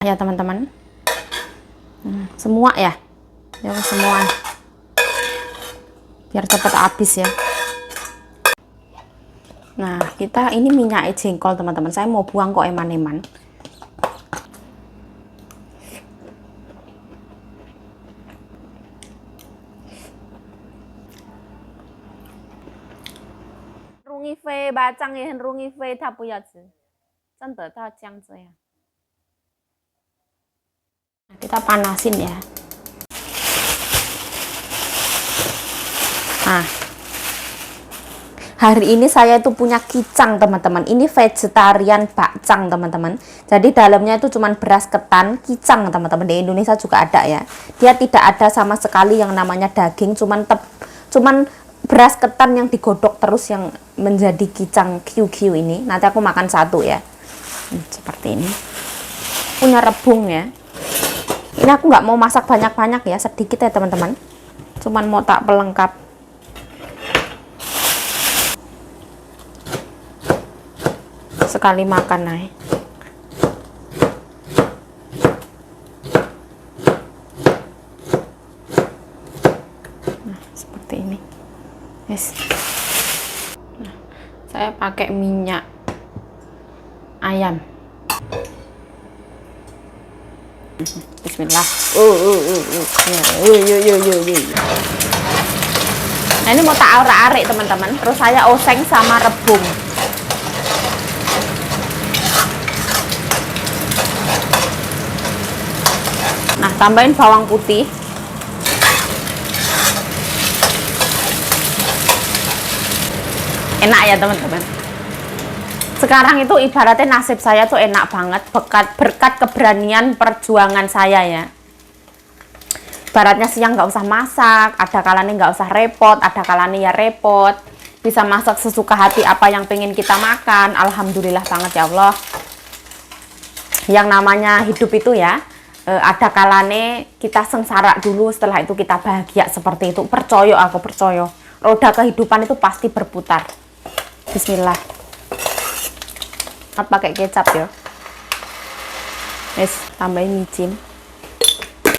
Ya teman-teman, semua ya semua biar cepat habis ya. Nah, kita ini minyak jengkol teman-teman, saya mau buang kok eman-eman. Rungi fei bacang也很容易飞，它不要吃，真的它这样子呀。Kita panasin ya. Nah, hari ini saya itu punya kicang teman-teman. Ini vegetarian bakcang teman-teman. Jadi dalamnya itu cuman beras ketan, kicang teman-teman. Di Indonesia juga ada ya. Dia tidak ada sama sekali yang namanya daging, cuman beras ketan yang digodok terus yang menjadi kicang QQ ini. Nanti aku makan satu ya. Seperti ini. Punya rebung ya. Ini aku nggak mau masak banyak-banyak ya, sedikit ya teman-teman. Cuman mau tak pelengkap. Sekali makan nih. Nah, seperti ini. Yes. Nah, saya pakai minyak ayam. Bismillah. Nah, ini mau tak arak-arik teman-teman. Terus saya oseng sama rebung. Nah, tambahin bawang putih. Enak ya teman-teman. Sekarang itu ibaratnya nasib saya tuh enak banget berkat keberanian perjuangan saya ya. Ibaratnya siang nggak usah masak, ada kalanya nggak usah repot, ada kalanya ya repot. Bisa masak sesuka hati apa yang pengen kita makan. Alhamdulillah banget ya Allah. Yang namanya hidup itu ya, ada kalanya kita sengsara dulu, setelah itu kita bahagia seperti itu. Percaya, aku percaya. Roda kehidupan itu pasti berputar. Bismillah. Pakai kecap ya. Wes, tambahin micin.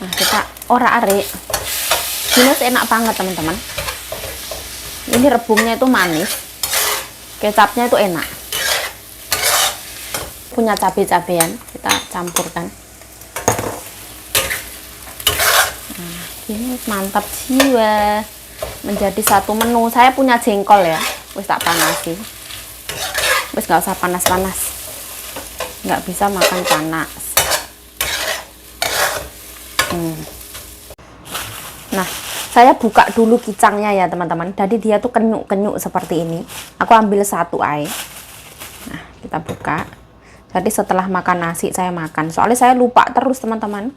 Nah, kita orak-arik. Ini enak banget teman-teman. Ini rebungnya itu manis, kecapnya itu enak. Punya cabai-cabean, kita campurkan. Nah, ini mantap jiwa. Menjadi satu menu. Saya punya jengkol ya. Wes tak panasi. Wes nggak usah panas-panas. Nggak bisa makan panas. Nah, saya buka dulu kicangnya ya teman-teman. Jadi dia tuh kenyuk-kenyuk seperti ini. Aku ambil satu air. Nah, kita buka. Jadi setelah makan nasi saya makan. Soalnya saya lupa terus teman-teman.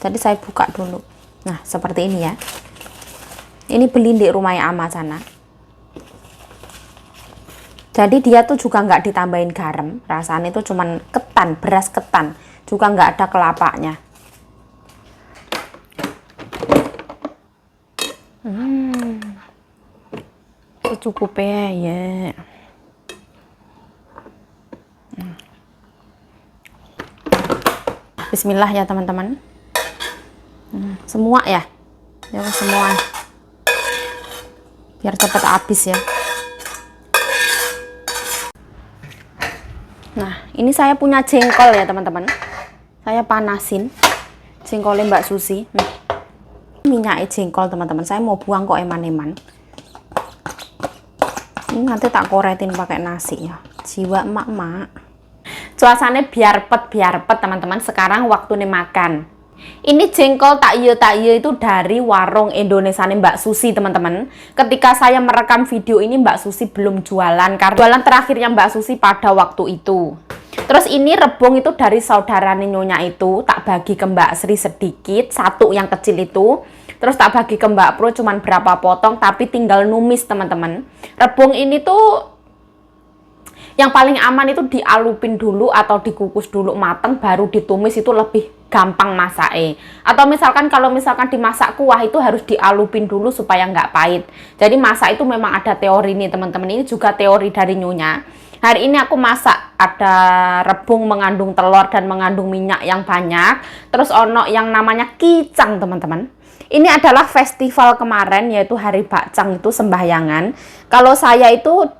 Jadi saya buka dulu. Nah, seperti ini ya. Ini beli di rumahnya Ama sana. Jadi dia tuh juga nggak ditambahin garam, rasanya itu cuman ketan, beras ketan, juga nggak ada kelapanya. Secukupnya ya. Bismillah ya teman-teman. Semua ya, semua. Biar cepat habis ya. Nah, ini saya punya jengkol ya teman-teman. Saya panasin jengkolnya Mbak Susi. Minyak jengkol teman-teman. Saya mau buang kok eman-eman. Ini nanti tak koretin pakai nasi ya. Jiwa emak-emak. Cuacanya biar pet teman-teman. Sekarang waktunya makan. Ini jengkol takye itu dari warung Indonesia Mbak Susi teman-teman. Ketika saya merekam video ini Mbak Susi belum jualan, karena jualan terakhirnya Mbak Susi pada waktu itu. Terus ini rebung itu dari saudara Nyonya itu, tak bagi ke Mbak Sri sedikit, satu yang kecil itu. Terus tak bagi ke Mbak Pro cuman berapa potong, tapi tinggal numis teman-teman. Rebung ini tuh yang paling aman itu dialupin dulu atau dikukus dulu mateng, baru ditumis, itu lebih gampang masaknya. Atau misalkan kalau misalkan dimasak kuah itu harus dialupin dulu supaya nggak pahit. Jadi masak itu memang ada teori nih teman-teman. Ini juga teori dari Nyonya. Hari ini aku masak, ada rebung mengandung telur dan mengandung minyak yang banyak. Terus ono yang namanya kicang, teman-teman. Ini adalah festival kemarin, yaitu hari bakcang itu sembahyangan. Kalau saya itu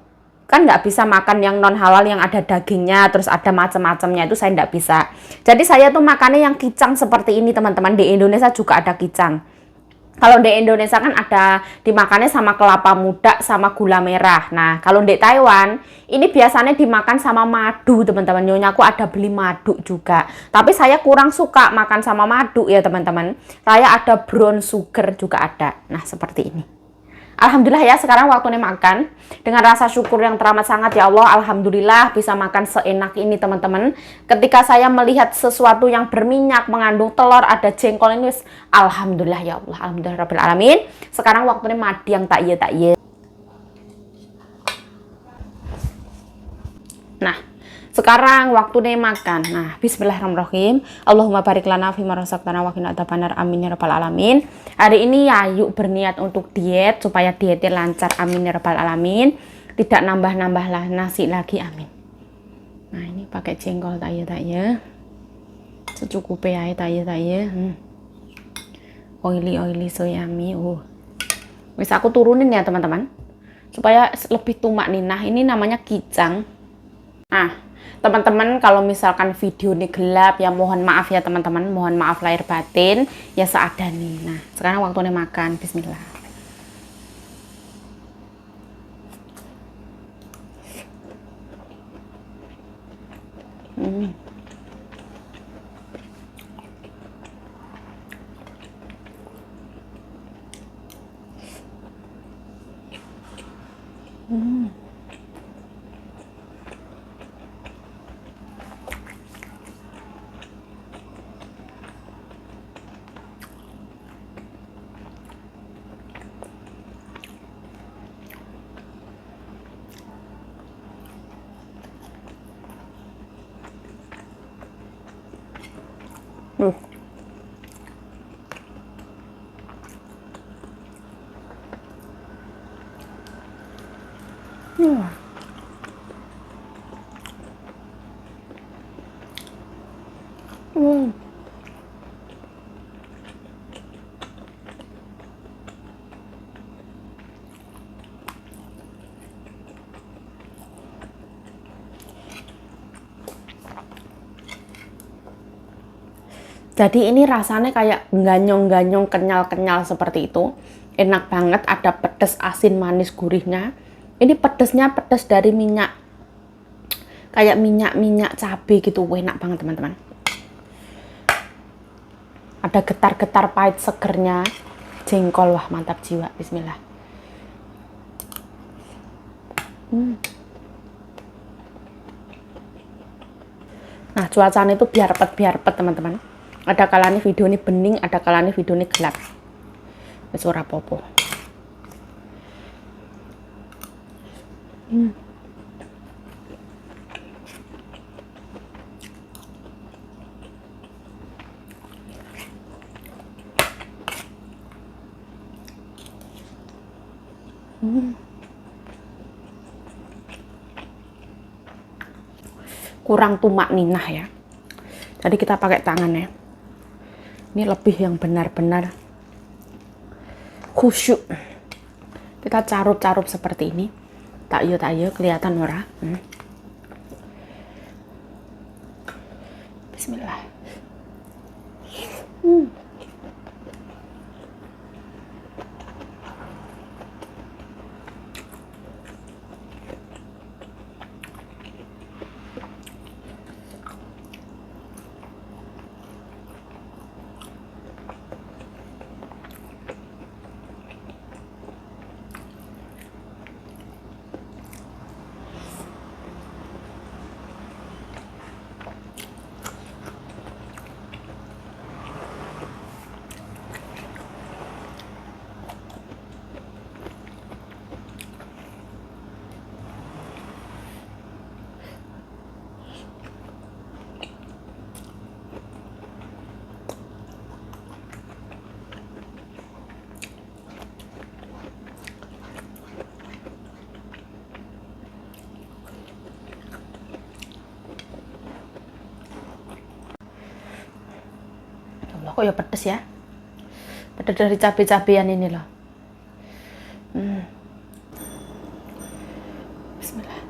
kan nggak bisa makan yang non halal yang ada dagingnya, terus ada macam-macamnya, itu saya nggak bisa. Jadi saya tuh makannya yang kicang seperti ini, teman-teman. Di Indonesia juga ada kicang. Kalau di Indonesia kan ada dimakannya sama kelapa muda sama gula merah. Nah, kalau di Taiwan ini biasanya dimakan sama madu, teman-teman. Nyonya aku ada beli madu juga. Tapi saya kurang suka makan sama madu ya, teman-teman. Saya ada brown sugar juga ada. Nah, seperti ini. Alhamdulillah ya, sekarang waktunya makan dengan rasa syukur yang teramat sangat. Ya Allah, alhamdulillah bisa makan seenak ini, teman-teman. Ketika saya melihat sesuatu yang berminyak, mengandung telur, ada jengkol ini, alhamdulillah ya Allah, alhamdulillah rabbil alamin. Sekarang waktunya madi yang tak iya. Nah, sekarang waktunya makan. Nah, bismillahirrahmanirrahim. Allahumma barik lana fima razaqtana wa qina adzabannar. Amin ya rabbal alamin. Hari ini ya yuk berniat untuk diet supaya dietnya lancar. Amin ya rabbal alamin. Tidak nambah-nambah lah nasi lagi. Amin. Nah, ini pakai jengkol tak ya. Secukupnya ya tak ya. Oily so yummy. Wis aku turunin ya, teman-teman. Supaya lebih tumak nih. Nah, ini namanya kicang. Nah, teman-teman, kalau misalkan video ini gelap, ya mohon maaf ya teman-teman, mohon maaf lahir batin, ya seadanya. Nah, sekarang waktunya makan. Bismillah. Jadi ini rasanya kayak ganyong-ganyong, kenyal-kenyal seperti itu. Enak banget, ada pedas, asin, manis, gurihnya. Ini pedesnya pedas dari minyak. Kayak minyak cabai gitu, enak banget teman-teman. Ada getar-getar pahit segernya. Jengkol, wah mantap jiwa, bismillah. Nah, cuacanya itu biar pet teman-teman. Ada kalanya video ini bening, ada kalanya video ini gelap. Wis ora apa-apa. Kurang tumak ninah ya. Jadi kita pakai tangan ya. Ini lebih yang benar-benar khusyuk. Kita carup-carup seperti ini. Tak yo kelihatan ora? Bismillah. Allah, kok ya pedes ya? Pedes dari cabai-cabean ini loh. Bismillah.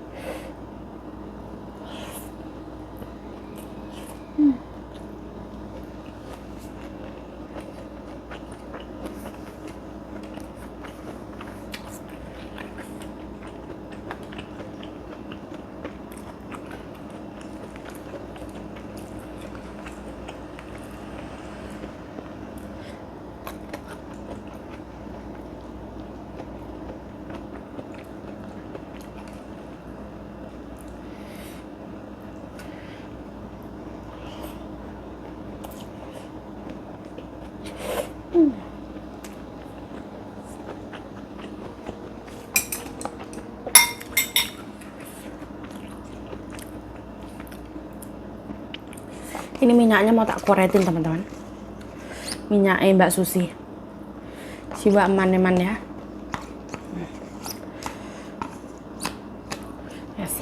Ini minyaknya mau tak koretin teman-teman. Minyaknya Mbak Susi. Siwa eman-eman ya. Yes.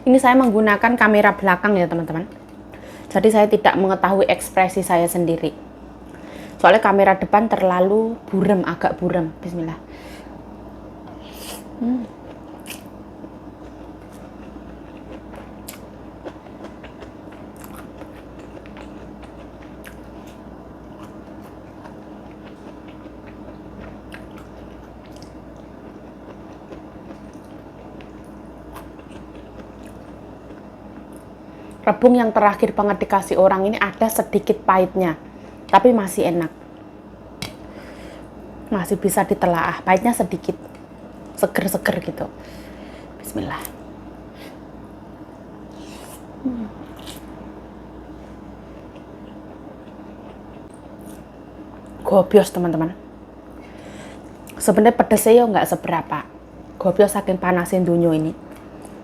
Ini saya menggunakan kamera belakang ya teman-teman. Jadi saya tidak mengetahui ekspresi saya sendiri. Soalnya kamera depan terlalu buram, agak buram. Bismillah. Rebung yang terakhir banget dikasih orang ini ada sedikit pahitnya, tapi masih enak. Masih bisa ditelaah, pahitnya sedikit. Seger-seger gitu. Bismillah. Gobios teman-teman. Sebenarnya pedesnya ya nggak seberapa. Gobios saking panasin dunyo ini.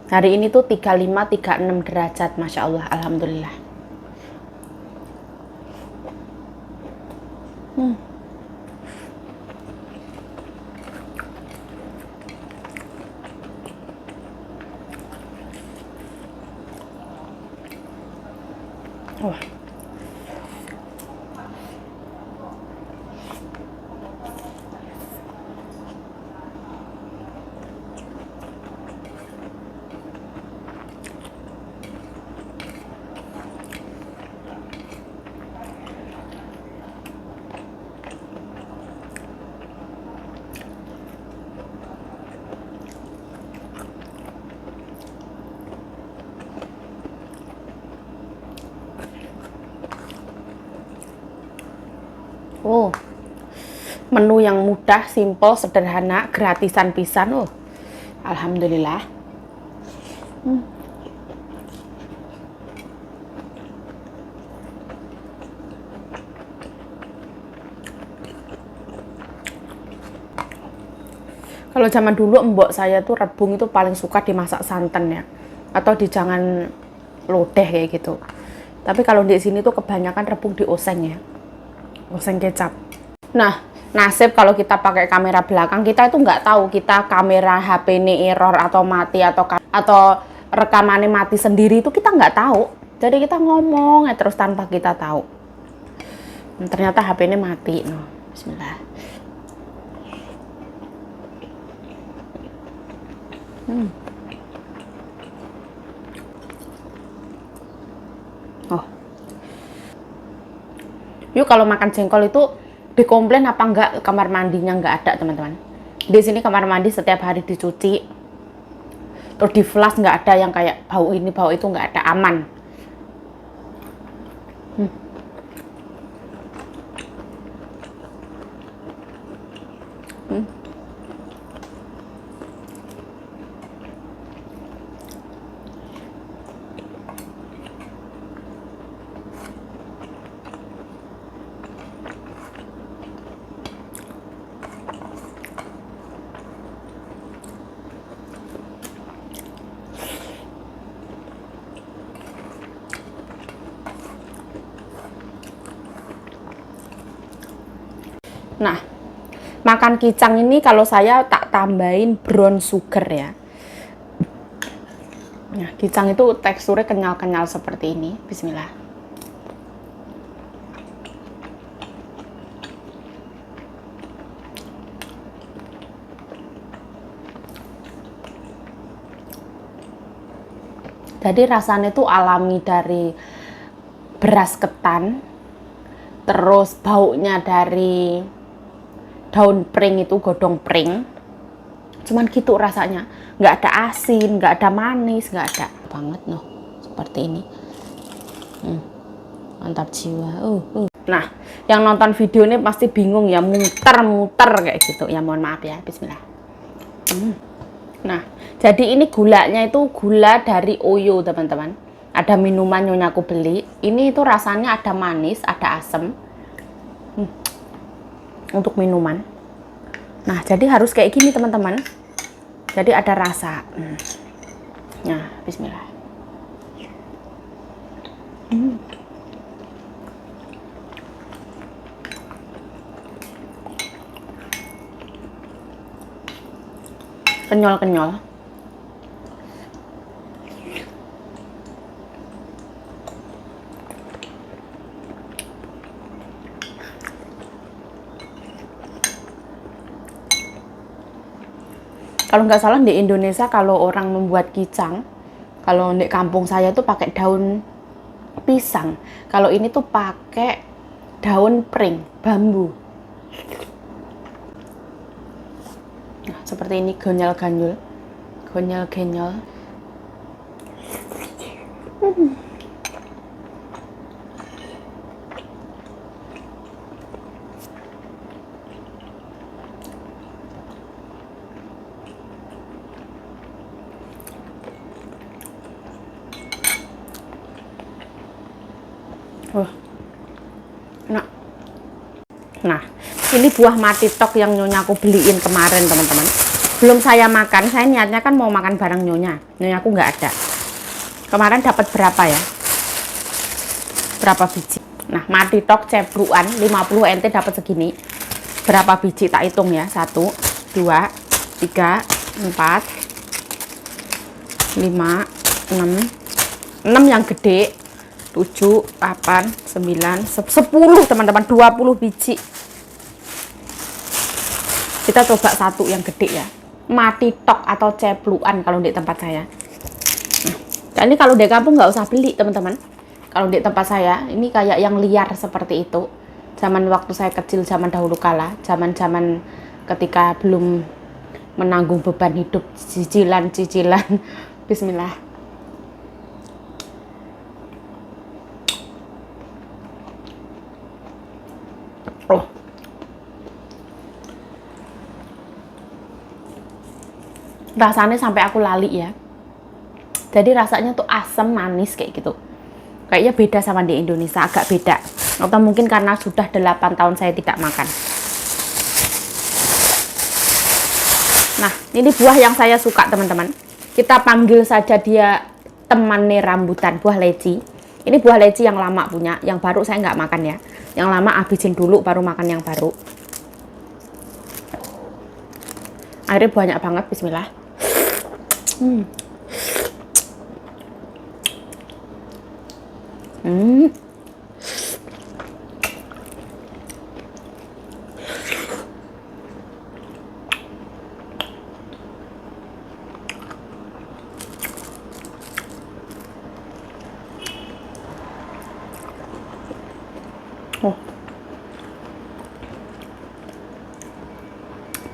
Hari ini tuh 35-36 derajat, Masya Allah, Alhamdulillah. Wah. Oh, menu yang mudah, simple, sederhana, gratisan pisan. Oh, Alhamdulillah. Kalau zaman dulu mbok saya tuh rebung itu paling suka dimasak santan ya, atau di jangan lodeh kayak gitu. Tapi kalau di sini tuh kebanyakan rebung dioseng ya. Oseng kecap. Nah, nasib kalau kita pakai kamera belakang, kita itu nggak tahu kita kamera HP ini error atau mati atau rekamannya mati sendiri, itu kita nggak tahu. Jadi kita ngomong ya terus tanpa kita tahu. Dan ternyata HP ini mati. No. Bismillah. Oh. Yuk kalau makan jengkol itu dikomplain apa enggak kamar mandinya nggak ada teman-teman. Di sini kamar mandi setiap hari dicuci, terus di flush, nggak ada yang kayak bau ini bau itu, nggak ada, aman. Nah, makan kicang ini kalau saya tak tambahin brown sugar ya. Nah, kicang itu teksturnya kenyal-kenyal seperti ini. Bismillah. Jadi rasanya tuh alami dari beras ketan, terus baunya dari daun pring itu, godong pring. Cuman gitu rasanya, nggak ada asin, nggak ada manis, nggak ada banget noh, seperti ini. Mantap jiwa. Nah, yang nonton video ini pasti bingung ya, muter-muter kayak gitu ya, mohon maaf ya. Bismillah. Nah, jadi ini gulanya itu gula dari Oyo teman-teman. Ada minuman nyonya aku beli, ini itu rasanya ada manis, ada asam. Untuk minuman. Nah, jadi harus kayak gini teman-teman. Jadi ada rasa. Nah, bismillah. Kenyal-kenyal. Kalau nggak salah di Indonesia kalau orang membuat kicang, kalau di kampung saya tuh pakai daun pisang. Kalau ini tuh pakai daun pring, bambu. Nah, seperti ini gonyal-ganyul, gonyal-genyol. Nah, ini buah matitok yang nyonya aku beliin kemarin teman-teman. Belum saya makan, saya niatnya kan mau makan bareng nyonya. Nyonya aku nggak ada. Kemarin dapat berapa ya? Berapa biji? Nah, matitok cebruan 50 NT dapat segini. Berapa biji tak hitung ya? 1, 2, 3, 4, 5, 6. 6 yang gede. 7, 8, 9, 10 teman-teman, 20 biji. Kita coba satu yang gede ya. Matitok atau cepluan kalau di tempat saya. Nah, ini kalau di kampung nggak usah beli teman-teman. Kalau di tempat saya, ini kayak yang liar seperti itu. Zaman waktu saya kecil, zaman dahulu kala, zaman-zaman ketika belum menanggung beban hidup, cicilan-cicilan. Bismillah. Rasanya sampai aku lali ya. Jadi rasanya tuh asam manis kayak gitu. Kayaknya beda sama di Indonesia, agak beda. Atau mungkin karena sudah 8 tahun saya tidak makan. Nah, ini buah yang saya suka teman-teman. Kita panggil saja dia temannya rambutan, buah leci. Ini buah leci yang lama punya, yang baru saya nggak makan ya. Yang lama habisin dulu baru makan yang baru. Airnya banyak banget, bismillah.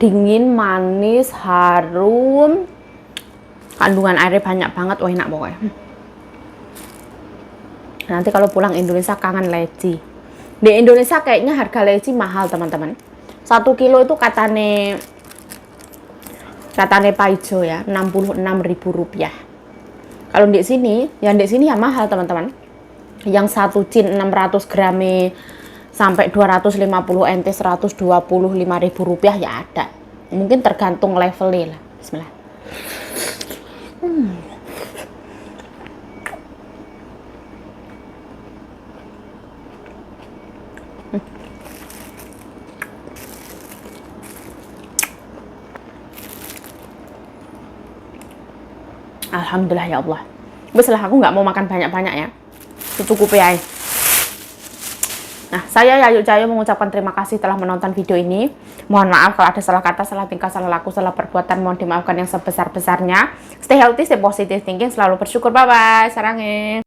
Dingin, manis, harum, kandungan airnya banyak banget, wah enak pokoknya. Nanti kalau pulang Indonesia kangen leci. Di Indonesia kayaknya harga leci mahal teman-teman. 1 kilo itu katane Paijo ya, Rp66.000. Kalau di sini, yang di sini ya mahal teman-teman. Yang 1 cin 600 gram sampai 250 NT Rp125.000 ya ada. Mungkin tergantung levelnya lah. Bismillah. Alhamdulillah ya Allah. Beslah aku nggak mau makan banyak-banyak ya. Cukup ya. Nah, saya Yayu Cahayu mengucapkan terima kasih telah menonton video ini. Mohon maaf kalau ada salah kata, salah tingkah, salah laku, salah perbuatan. Mohon dimaafkan yang sebesar-besarnya. Stay healthy, stay positive thinking, selalu bersyukur. Bye-bye. Sarangin.